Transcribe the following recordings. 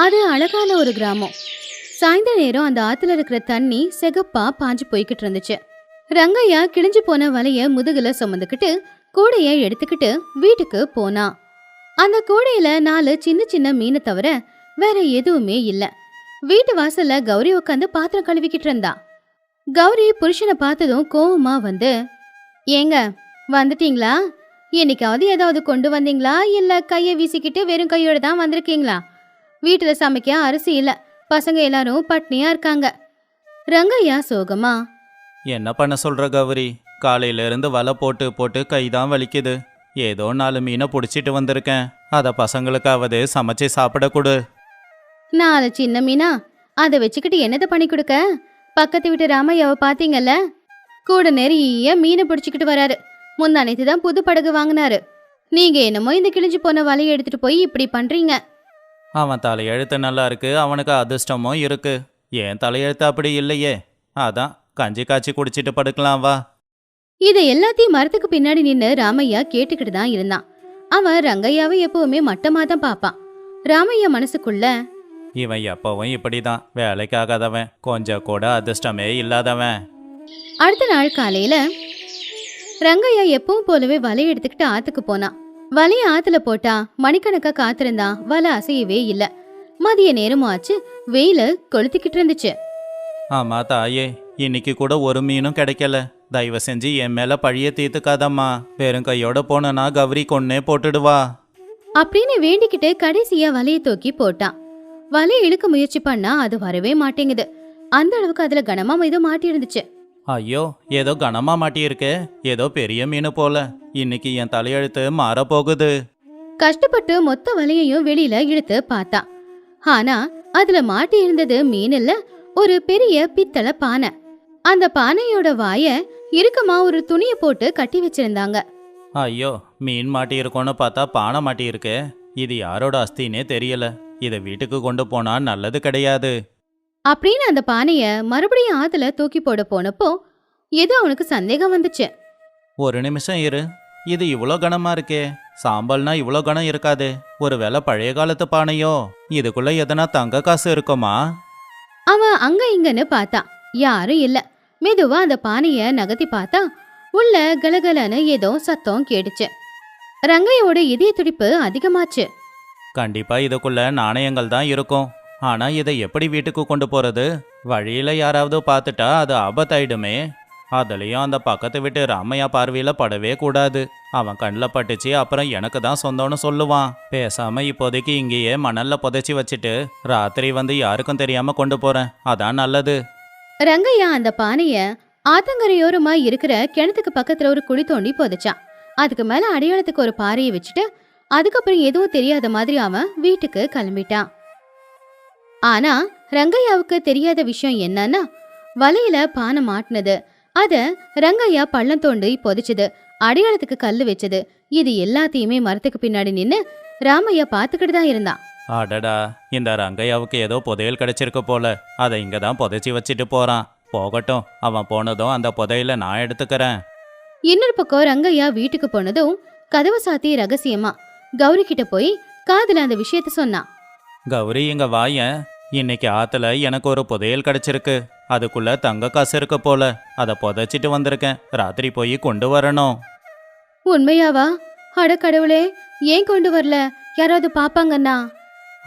அது அழகான ஒரு கிராமம். சாயந்தர நேரம் அந்த ஆத்துல இருக்கிற தண்ணி செகப்பா பாஞ்சு போய்கிட்டு இருந்துச்சு. ரங்கையா கிழிஞ்சு போன வலைய முதுகுல சுமந்துக்கிட்டு கூடைய எடுத்துக்கிட்டு வீட்டுக்கு போனான். அந்த கூடையில 4 சின்ன சின்ன மீனை தவிர வேற எதுவுமே இல்ல. வீட்டு வாசல்ல கௌரி உட்காந்து பாத்திரம் கழுவிக்கிட்டு இருந்தா. கௌரி புருஷனை பார்த்ததும் கோவமா வந்து, ஏங்க வந்துட்டீங்களா? என்னைக்காவது ஏதாவது கொண்டு வந்தீங்களா, இல்ல கைய வீசிக்கிட்டு வெறும் கையோட தான் வந்திருக்கீங்களா? வீட்டுல சமைக்க அரிசி இல்ல, பசங்க எல்லாரும் பட்னியா இருக்காங்க. ரங்கையா சோகமா, என்ன பண்ண சொல்ற கௌரி? காலையில இருந்து வலை போட்டு போட்டு கைதான் வலிக்குது. ஏதோ 4 மீனை பிடிச்சிட்டு வந்திருக்கேன். அதை பசங்களுக்காவது சமைச்சு சாப்பிட கொடு. 4 சின்ன மீனா? அதை வச்சுக்கிட்டு என்னதை பண்ணி கொடுக்க? பக்கத்து வீட்டு ராமையாவை பாத்தீங்கல்ல, கூட நிறைய மீனை பிடிச்சிக்கிட்டு வராரு. முந்தானேத்து தான் புது படகு வாங்கினாரு. நீங்க என்னமோ இந்த கிழிஞ்சு போன வலையை எடுத்துட்டு போய் இப்படி பண்றீங்க. அவன் தலையெழுத்து நல்லா இருக்கு, அவனுக்கு அதிர்ஷ்டமும் இருக்கு. என் தலையெழுத்து அப்படி இல்லையே. அதான் கஞ்சி காய்ச்சி குடிச்சிட்டு படுக்கலாம் வா. இதை எல்லாத்தையும் மரத்துக்கு பின்னாடி நின்னு ராமையா கேட்டுக்கிட்டு தான் இருந்தான். அவன் ரங்கையாவை எப்பவுமே மட்டமா தான் பாப்பான். ராமையா மனசுக்குள்ள, இவன் எப்பவும் இப்படிதான், வேலைக்காகாதவன், கொஞ்சம் கூட அதிர்ஷ்டமே இல்லாதவன். அடுத்த நாள் காலையில ரங்கையா எப்பவும் போலவே வலையை எடுத்துக்கிட்டு ஆத்துக்கு போனான். வலைய ஆத்துல போட்டா மணிக்கணக்கா காத்திருந்தான். வலை அசையவே இல்ல. மதிய நேரமும் ஆச்சு, வெயில கொளுத்திக்கிட்டு இருந்துச்சு. ஆமா தாயே, இன்னைக்கு கூட ஒரு மீனும் கிடைக்கல. தயவு செஞ்சு என் மேல பழிய தீர்த்துக்காதம்மா. வெறும் கையோட போனா கௌரி கொன்னே போட்டுடுவா அப்படின்னு வேண்டிக்கிட்டு கடைசியா வலையை தூக்கி போட்டான். வலையை இழுக்க முயற்சி பண்ணா அது வரவே மாட்டேங்குது. அந்த அளவுக்கு அதுல கனமா ஏதோ மாட்டி இருந்துச்சு. ஐயோ, ஏதோ கனமா மாட்டியிருக்கு. ஏதோ பெரிய மீன் போல. இன்னைக்கு என் தலையெழுத்து மாற போகுது. கஷ்டப்பட்டு மொத்த வலையையும் வெளியில இழுத்து பார்த்தா. ஆனா அதுல மாட்டி இருந்தது மீன் இல்ல, ஒரு பெரிய பித்தளை பானை. அந்த பானையோட வாய இறுக்கமா ஒரு துணிய போட்டு கட்டி வச்சிருந்தாங்க. ஐயோ, மீன் மாட்டியிருக்கோன்னு பார்த்தா பானை மாட்டியிருக்கு. இது யாரோட அஸ்தினே தெரியல. இதை வீட்டுக்கு கொண்டு போனா நல்லது கிடையாது அப்படின்னு அந்த பானைய மறுபடியும் ஆத்துல தூக்கி போட போனப்போ ஏதோ அவனுக்கு சந்தேகம் வந்துச்சு. ஒரு நிமிஷம் இரு, இது இவ்வளோ கனமா இருக்கே. சாம்பல்னா இவ்வளோ கனம் இருக்காது. ஒருவேளை பழைய காலத்து பானையோ? இதுக்குள்ள எதனா தங்க காசு இருக்குமா? அவன் அங்க இங்கன்னு பார்த்தான். யாரும் இல்ல. மெதுவா அந்த பானைய நகர்த்தி பார்த்தா உள்ள கலகலன்னு ஏதோ சத்தம் கேட்டுச்சு. ரங்கையோட இதய துடிப்பு அதிகமாச்சு. கண்டிப்பா இதுக்குள்ள நாணயங்கள் தான் இருக்கும். ஆனா இதை எப்படி வீட்டுக்கு கொண்டு போறது? வழியில யாராவது பார்த்துட்டா அது ஆபத்தாயிடுமே. அதுலயும் அந்த பக்கத்து வீட்டு ராமையா பார்வையில படவே கூடாது. அவன் கண்ணில் பட்டுச்சு, அப்புறம் எனக்கு தான் சொந்தம்னு சொல்லுவான். பேசாம இப்போதைக்கு இங்கேயே மணல்ல புதைச்சி வச்சுட்டு ராத்திரி வந்து யாருக்கும் தெரியாம கொண்டு போறேன். அதான் நல்லது. ரங்கையா அந்த பானைய ஆத்தங்கரையோரமா இருக்கிற கிணத்துக்கு பக்கத்துல ஒரு குழி தோண்டி புதைச்சான். அதுக்கு மேல அடையாளத்துக்கு ஒரு பாறையை வச்சுட்டு அதுக்கப்புறம் எதுவும் தெரியாத மாதிரி அவன் வீட்டுக்கு கிளம்பிட்டான். ஆனா ரங்கையாவுக்கு தெரியாத விஷயம் என்னன்னா, வலையில பானை மாட்டினது, அத ரங்கையா பள்ளம் தோண்டி புதைச்சது, அடையாளத்துக்கு கல்லு வச்சது, இது எல்லாத்தையுமே மரத்துக்கு பின்னாடி நின்னு ராமையா பாத்துக்கிட்டு தான் இருந்தான். அடடா, இந்த ரங்கையாவுக்கு ஏதோ புதையல் கிடைச்சிருக்கு போல. அதை இங்க தான் புதைச்சி வச்சுட்டு போறான். போகட்டும், அவன் போனதும் அந்த புதையல நான் எடுத்துக்கிறேன். இன்னொரு பக்கம் ரங்கையா வீட்டுக்கு போனதும் கதவை சாத்தி ரகசியமா கௌரி கிட்ட போய் காதுல அந்த விஷயத்த சொன்னான். கௌரி, இங்க வாயேன். இன்னைக்கு ஆத்துல எனக்கு ஒரு புதையல் கிடைச்சிருக்கு. அதுக்குள்ள தங்க காசு இருக்கு போல. அதை புதைச்சிட்டு வந்திருக்கேன். ராத்திரி போய் கொண்டு வரணும். உண்மையாவா? அட கடவுளே, ஏன் கொண்டு வரல? யாராவது பாப்பாங்கண்ணா?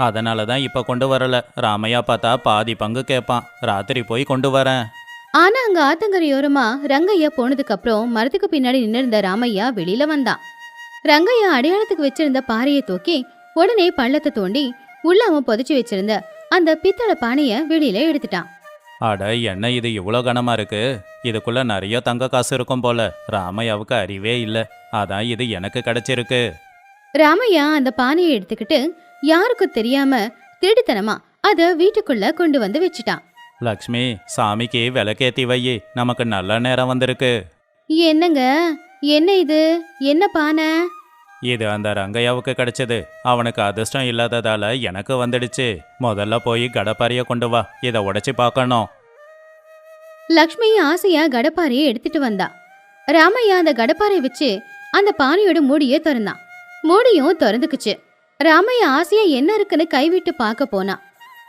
அதனாலதான் இப்ப கொண்டு வரல. ராமையா பார்த்தா பாதி பங்கு கேட்பான். ராத்திரி போய் கொண்டு வரேன். ஆனா அங்க ஆத்தங்கரையோரமா ரங்கையா போனதுக்கு அப்புறம் மரத்துக்கு பின்னாடி நின்னிருந்த ராமையா வெளியில வந்தான். ரங்கையா அடையாளத்துக்கு வச்சிருந்த பாறையை தூக்கி உடனே பள்ளத்தை தோண்டி உள்ள அவன் புதைச்சி வச்சிருந்த அந்த பித்தளை பானைய வெளியில எடுத்துட்டான். அட, என்ன இது இவ்வளோ கனமா இருக்கு? இதுக்குள்ள நிறைய தங்க காசு இருக்கும் போல. ராமையாவுக்கு அறிவே இல்லை. அதான் இது எனக்கு கிடைச்சிருக்கு. ராமையா அந்த பானையை எடுத்துக்கிட்டு யாருக்கும் தெரியாம திருடித்தனமா அத வீட்டுக்குள்ள கொண்டு வந்து வச்சுட்டான். லக்ஷ்மி, சாமிக்கு விளக்கேத்தி வை, நமக்கு நல்ல நேரம் வந்திருக்கு. என்னங்க, என்ன இது? என்ன பானை? இது அந்த ரங்கையாவுக்கு கிடைச்சது. அவனுக்கு அதிர்ஷ்டம் இல்லாததால எனக்கு வந்துடுச்சு. முதல்ல போய் கடப்பாரிய கொண்டு வா, இதை உடைச்சு பார்க்கணும். லக்ஷ்மி ஆசையா கடப்பாரையை எடுத்துட்டு வந்தா. ராமையா அந்த கடப்பாரை வச்சு அந்த பானையோட மூடியை திறந்தான். மூடியும் திறந்துக்குச்சு. ராமையா ஆசையா என்ன இருக்குன்னு கைவிட்டு பார்க்க போனான்.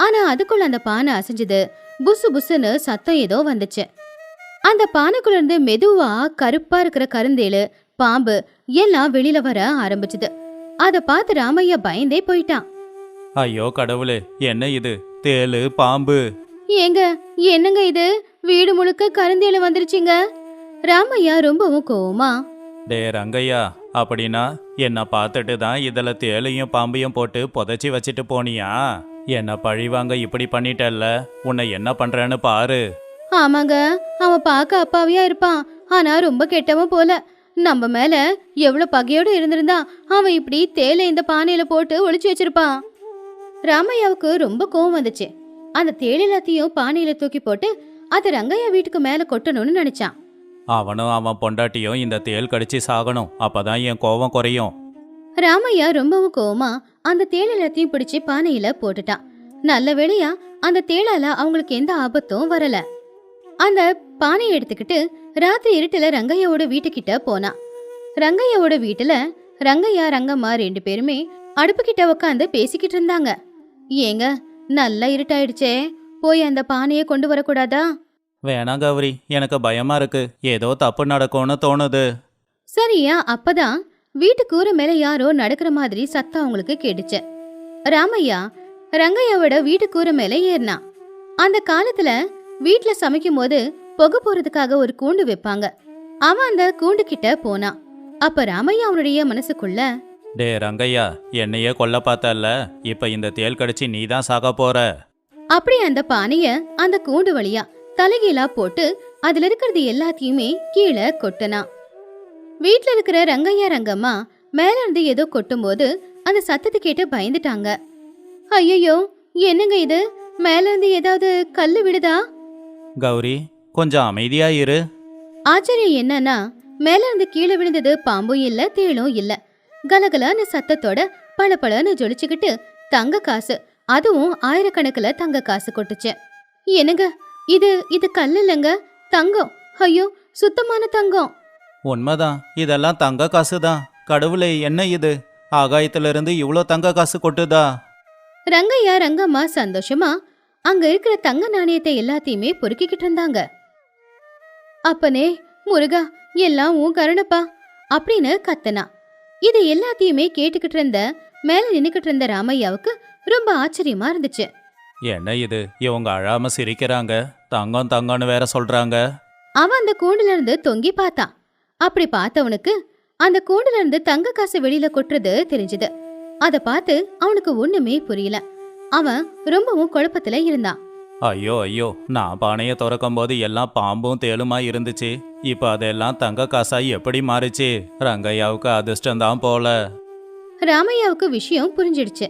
ஆனா அதுக்குள்ள அந்த பானை அசைஞ்சது. புசு புசுன்னு சத்தம் ஏதோ வந்துச்சு. அந்த பானைக்குள்ள இருந்து மெதுவா கருப்பா இருக்கிற கருந்தேளு, பாம்பு எல்லாம் வெளியில வர ஆரம்பிச்சுது. அத பார்த்து ராமையா பயந்தே போயிட்டான். ஐயோ கடவுளே, என்ன இது? தேளு, பாம்பு. ஏங்க, என்னங்க இது? வீடு முழுக்க கருந்தேளு வந்துருச்சுங்க. ராமையா ரொம்பவும் கோவமா, டே ரங்கையா, அப்படின்னா என்ன பார்த்துட்டு தான் இதுல தேளையும் பாம்பையும் போட்டு புதைச்சி வச்சுட்டு போனியா? என்ன பழிவாங்க இப்படி பண்ணிட்டல்ல, உன்னை என்ன பண்றேன்னு பாரு. ஆமாங்க, அவன் பார்க்க அப்பாவியா இருப்பான், ஆனா ரொம்ப கெட்டவன் போல. நம்ம மேல எவ்வளவு பகையோட இருந்திருந்தா அவன் இப்படி தேலை இந்த பானையில போட்டு ஒளிச்சு வச்சிருப்பான். ராமையாவுக்கு ரொம்ப கோவம் வந்துச்சு. அந்த தேள் எல்லாத்தையும் பானையில தூக்கி போட்டு அதை ரங்கையா வீட்டுக்கு மேல கொட்டணும்னு நினைச்சான். அவனும் அவன் பொண்டாட்டியும் இந்த தேள் கடிச்சு சாகணும், அப்பதான் என் கோவம் குறையும். ராமையா ரொம்பவும் கோவமா அந்த தேள் எல்லாத்தையும் பிடிச்சு பானையில போட்டுட்டான். நல்ல வேளையா அந்த தேளால அவங்களுக்கு எந்த ஆபத்தும் வரல. அந்த பானையை எடுத்துக்கிட்டு ராத்திரி இருட்டுல ரங்கையாவோட வீட்டுக்கிட்ட போனான். ரங்கையாவோட வீட்டுல ரங்கையா ரங்கம்மா 2 பேருமே அடுப்பு கிட்ட உட்காந்து பேசிக்கிட்டு இருந்தாங்க. ஏங்க, நல்லா இருட்டாயிடுச்சே, போய் அந்த பானையை கொண்டு வரக்கூடாதா? வேணாம் கௌரி, எனக்கு பயமா இருக்கு, ஏதோ தப்பு நடக்கும்னு தோணுது. சரியா அப்பதான் வீட்டு கூரை மேல யாரோ நடக்கிற மாதிரி சத்தம் அவங்களுக்கு கேட்டுச்சு. ராமையா ரங்கையாவோட வீட்டு கூரை மேல ஏறினான். அந்த காலத்துல வீட்டுல சமைக்கும் போது புகை போறதுக்காக ஒரு கூண்டு வைப்பாங்க. அவன் அந்த கூண்டு கிட்ட போனான். அப்ப ராமையா அவனுடைய மனசுக்குள்ள, டே ரங்கையா, என்னையே கொல்ல பார்த்தல்ல, இப்ப இந்த தேள் கடிச்சு நீ தான் சாக போற. அப்படி அந்த பானைய அந்த கூண்டு வழியா தலைகீழா போட்டு அதுல இருக்கிறது எல்லாத்தையுமே கீழே கொட்டினான். வீட்டுல இருக்கிற ரங்கையா ரங்கம்மா மேல இருந்து ஏதோ கொட்டும் போது அந்த சத்தத்தை கேட்டு பயந்துட்டாங்க. ஐயோ, என்னங்க இது? மேல இருந்து ஏதாவது கல்லு விடுதா? கௌரி, கொஞ்சம் அமைதியா இரு. ஆச்சரியம் என்னன்னா, மேல இருந்து கீழே விழுந்தது பாம்பும் இல்ல, தேளும் இல்ல. கலகலன்னு சத்தத்தோட பளபளன்னு ஜொலிச்சுக்கிட்டு தங்க காசு, அதுவும் ஆயிரக்கணக்கில் தங்க காசு கொட்டுச்சு. என்னங்க இது கல்லு இல்லைங்க, தங்கம். ஐயோ, சுத்தமான தங்கம். உண்மைதான், இதெல்லாம் தங்க காசு தான். கடவுளே, என்ன இது? ஆகாயத்திலிருந்து இவ்வளோ தங்க காசு கொட்டுதா? ரங்கையா ரங்கம்மா சந்தோஷமா அங்க இருக்கிற தங்க நாணயத்தை எல்லாத்தையுமே பொறுக்கிக்கிட்டு இருந்தாங்க. அப்பனே முருகா, எல்லாம் உன் கருணப்பா அப்படின்னு கத்தனா. இது எல்லாத்தையுமே கேட்டுக்கிட்டு இருந்த மேல நின்னுக்கிட்டு இருந்த ராமையாவுக்கு ரொம்ப ஆச்சரியமா இருந்துச்சு. என்ன இது, இவங்க அழாம சிரிக்கிறாங்க, தங்கம் தங்கம்னு வேற சொல்றாங்க. அவன் அந்த கூண்டுல இருந்து தொங்கி பார்த்தான். அப்படி பார்த்தவனுக்கு அந்த கூண்டுல இருந்து தங்க காசு வெளியில கொட்டுறது தெரிஞ்சது. அத பார்த்து அவனுக்கு ஒண்ணுமே புரியல. அவன் ரொம்பவும் குழப்பத்துல இருந்தான். ஐயோ ஐயோ, நான் பானையை திறக்கும் போது எல்லாம் பாம்பும் தேளுமா இருந்துச்சு, இப்ப அதெல்லாம் தங்க காசா எப்படி மாறிச்சு? ரங்கையாவுக்கு அதிர்ஷ்டம்தான் போல. ராமையாவுக்கு விஷயம் புரிஞ்சிடுச்சு.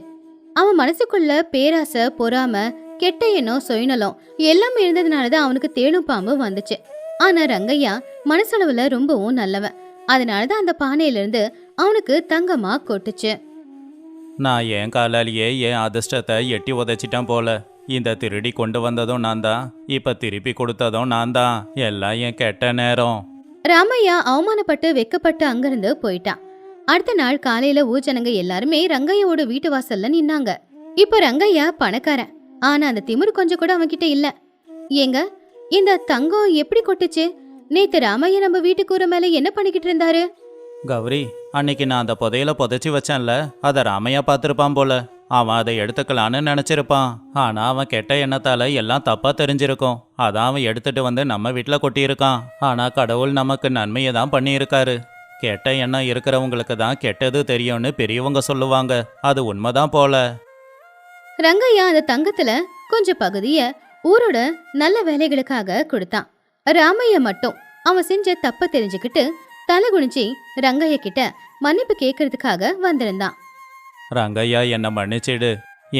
அவன் மனசுக்குள்ள பேராசை, பொறாம, கெட்ட எண்ணம், சுயநலம் எல்லாமே இருந்ததுனாலதான் அவனுக்கு தேளும் பாம்பும் வந்துச்சு. ஆனா ரங்கையா மனசளவுல ரொம்பவும் நல்லவன். அதனாலதான் அந்த பானையில இருந்து அவனுக்கு தங்கமா கொட்டுச்சு. நான் என் காலாலேயே என் அதிர்ஷ்டத்தை எட்டி உதைச்சிட்டான் போல. இந்த திருடி கொண்டு வந்ததும் நான் தான், இப்ப திருப்பி கொடுத்ததும் நான் தான். எல்லாம் என் கெட்ட நேரம். ராமையா அவமானப்பட்டு வெக்கப்பட்டு அங்கிருந்து போயிட்டான். அடுத்த நாள் காலையில ஊஜனங்க எல்லாருமே ரங்கையோட வீட்டு வாசல்ல நின்னாங்க. இப்ப ரங்கையா பணக்காரன், ஆனா அந்த திமிரு கொஞ்சம் கூட அவன்கிட்ட இல்ல. ஏங்க, இந்த தங்கம் எப்படி கொட்டுச்சு? நேத்து ராமையா நம்ம வீட்டு கூரை மேல என்ன பண்ணிக்கிட்டு இருந்தாரு? கௌரி, அன்னைக்கு நான் அந்த புதையில புதைச்சி வச்சேன்ல, அதை ராமையா பார்த்துருப்பான் போல. அவன் அதை எடுத்துக்கலான்னு நினைச்சிருப்பான். ஆனா அவன் கெட்ட எண்ணத்தால எல்லாம் தப்பா தெரிஞ்சிருக்கும். அதான் அவன் எடுத்துட்டு வந்து நம்ம வீட்டுல கொட்டியிருக்கான். ஆனா கடவுள் நமக்கு நன்மையை தான் பண்ணியிருக்காரு. கெட்ட எண்ணம் இருக்கிறவங்களுக்கு தான் கெட்டது தெரியும்னு பெரியவங்க சொல்லுவாங்க. அது உண்மைதான் போல. ரங்கையா அந்த தங்கத்துல கொஞ்சம் பகுதிய ஊரோட நல்ல வேலைகளுக்காக கொடுத்தான். ராமையா மட்டும் அவன் செஞ்ச தப்ப தெரிஞ்சுக்கிட்டு தலை குனிஞ்சி ரங்கையா கிட்ட மன்னிப்பு கேட்கறதுக்காக வந்திருந்தான். ரங்கையா, என்னை மன்னிச்சிடு.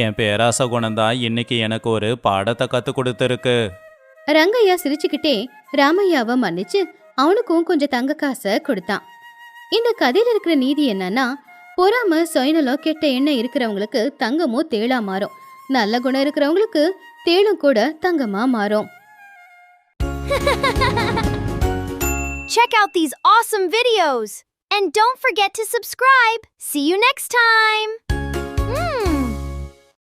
என் பேராச குணம்தான் இன்னைக்கு எனக்கு ஒரு பாடத்தை கத்து கொடுத்துருக்கு. ரங்கையா சிரிச்சுக்கிட்டே ராமையாவை மன்னிச்சு அவனுக்கும் கொஞ்சம் தங்க காசை கொடுத்தான். இந்த கதையில இருக்கிற நீதி என்னன்னா, பொறாம, சுயநலம், கெட்ட எண்ணம் இருக்கிறவங்களுக்கு தங்கமும் தேளா மாறும். நல்ல குணம் இருக்கிறவங்களுக்கு தேளும் கூட தங்கமா மாறும். Check out these awesome videos and don't forget to subscribe. See you next time.